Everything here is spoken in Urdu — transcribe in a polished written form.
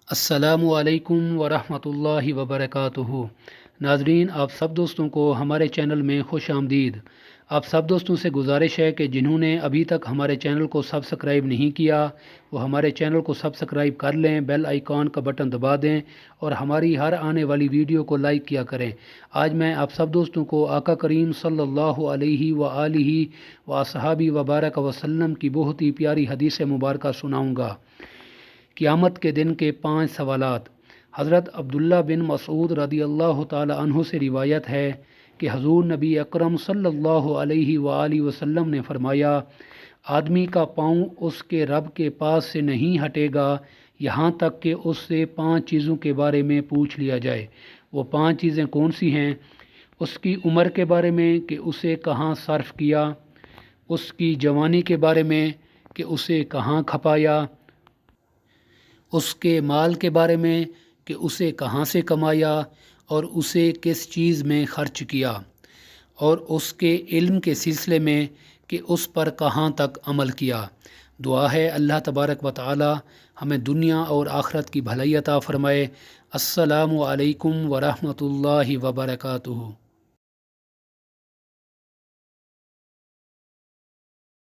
السلام علیکم ورحمۃ اللہ وبرکاتہ۔ ناظرین، آپ سب دوستوں کو ہمارے چینل میں خوش آمدید۔ آپ سب دوستوں سے گزارش ہے کہ جنہوں نے ابھی تک ہمارے چینل کو سبسکرائب نہیں کیا وہ ہمارے چینل کو سبسکرائب کر لیں، بیل آئیکن کا بٹن دبا دیں اور ہماری ہر آنے والی ویڈیو کو لائک کیا کریں۔ آج میں آپ سب دوستوں کو آقا کریم صلی اللہ علیہ وآلہ وصحبہ وبارک وسلم کی بہت ہی پیاری حدیث مبارکہ سناؤں گا۔ قیامت کے دن کے 5 سوالات۔ حضرت عبداللہ بن مسعود رضی اللہ تعالی عنہ سے روایت ہے کہ حضور نبی اکرم صلی اللہ علیہ وآلہ وسلم نے فرمایا، آدمی کا پاؤں اس کے رب کے پاس سے نہیں ہٹے گا یہاں تک کہ اس سے 5 چیزوں کے بارے میں پوچھ لیا جائے۔ وہ 5 چیزیں کون سی ہیں؟ اس کی عمر کے بارے میں کہ اسے کہاں صرف کیا، اس کی جوانی کے بارے میں کہ اسے کہاں کھپایا، اس کے مال کے بارے میں کہ اسے کہاں سے کمایا اور اسے کس چیز میں خرچ کیا، اور اس کے علم کے سلسلے میں کہ اس پر کہاں تک عمل کیا۔ دعا ہے اللہ تبارک و تعالی ہمیں دنیا اور آخرت کی بھلائی عطا فرمائے۔ السلام علیکم ورحمۃ اللہ وبرکاتہ۔